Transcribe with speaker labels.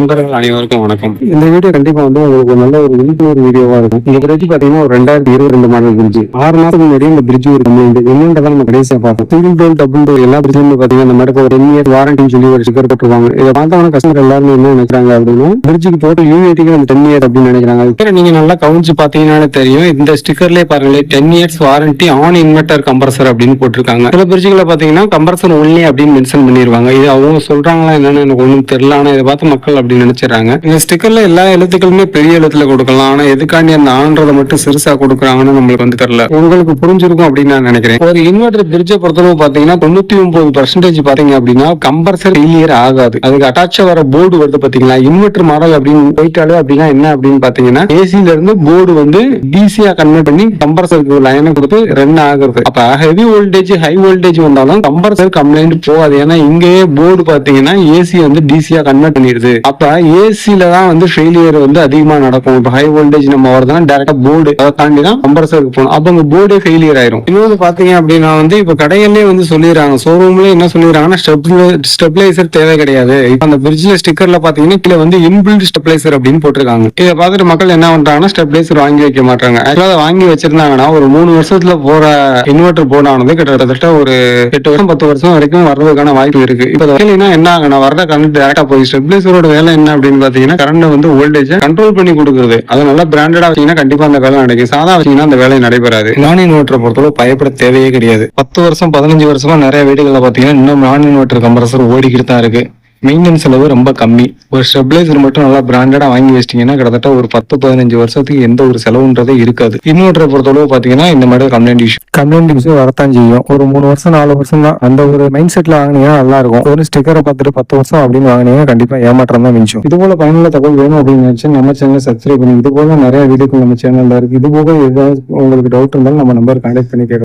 Speaker 1: நண்பர்கள் அனைவருக்கும் வணக்கம். இந்த வீடியோ கண்டிப்பா உங்களுக்கு நல்ல ஒரு விழிப்புணர்வு வீடியோவா இருக்கும். இந்த பிரிட்ஜ் பாத்தீங்கன்னா ஒரு 2022 மாடல் பிரிட்ஜ். 6 மாசத்துக்கு முன்னாடி இந்த பிரிட்ஜ் ஒரு கம்ப்ளைண்ட் என்னன்றதை நம்ம கடைசியா பார்த்தோம். சிங்கிள் டோர் டபுள் டோர் எல்லா பிரிட்ஜுமே பாத்தீங்கன்னா இந்த மாதிரி ஒரு 10 இயர் வாரண்டின்னு சொல்லி ஒரு ஸ்டிக்கர் போட்டுருவாங்க. இதை பார்த்தவங்க கஸ்டமர் எல்லாருமே என்ன நினைக்கிறாங்க அப்படின்னா பிரிட்ஜுக்கு போட்டு யூனிட்டிக்கு அந்த 10 இயர் அப்படின்னு நினைக்கிறாங்க. நீங்க நல்லா கவனிச்சு பாத்தீங்கன்னா தெரியும். இந்த ஸ்டிக்கர்லயே பாருங்களேன் 10 years warranty on inverter compressor அப்படின்னு போட்டிருக்காங்க. சில பிரிட்ஜுகளை பாத்தீங்கன்னா கம்ப்ரஸர் ஒன்லி அப்படின்னு மென்ஷன் பண்ணிருவாங்க. இது அவங்க சொல்றாங்களா என்னன்னு எனக்கு ஒன்றும் தெரியல. ஆனா இதை பார்த்து மக்கள் அப்படின்னு நினைச்சிடறாங்க. இந்த ஸ்டிக்கர்ல எல்லா எழுத்துக்களுமே பெரிய எழுத்துல கொடுக்கலாம். ஆனா எதுக்காண்டி அந்த ஆன்றதை மட்டும் சிறுசா கொடுக்குறாங்கன்னு நம்மளுக்கு தெரியல. உங்களுக்கு புரிஞ்சிருக்கும் அப்படின்னு நான் நினைக்கிறேன். ஒரு இன்வெர்டர் பிரிட்ஜை பொறுத்தளவு பாத்தீங்கன்னா 99% பாத்தீங்க அப்படின்னா கம்பர்சர் ஃபெயிலியர் ஆகாது. அதுக்கு அட்டாச் வர போர்டு வருது பாத்தீங்களா, இன்வெர்டர் மாடல் அப்படின்னு போயிட்டாலே அப்படின்னா என்ன அப்படின்னு பாத்தீங்கன்னா ஏசில இருந்து போர்டு டிசியா கன்வெர்ட் பண்ணி கம்பர்சருக்கு லைனை கொடுத்து ரன் ஆகுறது. அப்ப ஹெவி வோல்டேஜ் ஹை வோல்டேஜ் வந்தாலும் கம்பர்சர் கம்ப்ளைண்ட் போகாது. ஏன்னா இங்கேயே போர்டு பாத்தீங்கன்னா ஏசி டிசியா கன்வெர்ட் பண்ணிடுது. அப்ப ஏசில தான் ஃபெயிலியர் அதிகமா நடக்கும். இப்ப ஹை வோல்டேஜ் நம்ம வருதுன்னா டைரக்டா போர்டு அதை தாண்டி தான் கம்ப்ரஸருக்கு போகணும். அப்ப அங்க போர்டே ஃபெயிலியர் ஆயிரும். இன்னொரு பாத்தீங்க அப்படின்னா இப்ப கடையிலே சொல்லிடுறாங்க, ஷோரூம்ல என்ன சொல்லிடுறாங்கன்னா ஸ்டெபிலைசர் தேவை கிடையாது. இப்ப அந்த பிரிட்ஜ்ல ஸ்டிக்கர்ல பாத்தீங்கன்னா கீழே இன்பில்ட் ஸ்டெபிலைசர் அப்படின்னு போட்டிருக்காங்க. இதை பார்த்துட்டு மக்கள் என்ன பண்றாங்கன்னா ஸ்டெபிலைசர் வாங்கி வைக்க மாட்டாங்க. ஆக்சுவலா வாங்கி வச்சிருந்தாங்கன்னா ஒரு 3 வருஷத்துல போற இன்வெர்டர் போர்டு ஆனது கிட்டத்தட்ட ஒரு 8 வருஷம் 10 வருஷம் வரைக்கும் வர்றதுக்கான வாய்ப்பு இருக்கு. இப்ப என்ன ஆகுனா வர்ற கரண்ட் டேரக்டா போய் ஸ்டெபிலைசரோட வேலை என்ன அப்படின்னு பாத்தீங்கன்னா கரண்ட் வோல்டேஜ் கண்ட்ரோல் பண்ணி கொடுக்குறது. அது நல்லா பிராண்டடா வச்சீங்கன்னா கண்டிப்பா அந்த வேலை நடக்கும். சாதா வச்சீங்கன்னா அந்த வேலை நடைபெறாது. நான் இன்வெர்டர் பொறுத்தவரை பயப்பட தேவையே கிடையாது. 10 வருஷம் 15 வருஷமா நிறைய வீடுகளில் பாத்தீங்கன்னா இன்னும் நான் இன்வெர்டர் கம்ப்ரஸர் ஓடிக்கிட்டு தான் இருக்கு. மெயின்டெனன்ஸ் செலவு ரொம்ப கம்மி. ஒரு ஸ்டெபிலைசர் மட்டும் நல்லா பிராண்டடா வாங்கி வச்சிட்டீங்கன்னா கிட்டத்தட்ட ஒரு 10-15 வருஷத்துக்கு எந்த ஒரு செலவுன்றதே இருக்காது. இன்வெர்டரை பொறுத்தளவு பாத்தீங்கன்னா இந்த மாதிரி கம்ப்ளைண்ட் இஷ்யூ வரத்தான் செய்யும். ஒரு 3 வருஷம் 4 வருஷம் தான் அந்த ஒரு மைண்ட் செட்ல வாங்கினீங்கன்னா நல்லா இருக்கும். ஒரு ஸ்டிக்கரை பார்த்துட்டு 10 வருஷம் அப்படின்னு வாங்கினீங்கன்னா கண்டிப்பா ஏமாற்றம் தான் மிஞ்சும். இது போல பயனுள்ள தகவல் வேணும் அப்படின்னு நினைச்சு நம்ம சேனலை சப்ஸ்கிரைப் பண்ணி இது போல நிறைய வீடியோக்கள் நம்ம சேனல்ல இருக்கு. இது போக ஏதாவது உங்களுக்கு டவுட் இருந்தாலும் நம்ம நம்பர் கான்டாக்ட் பண்ணி கேட்கலாம்.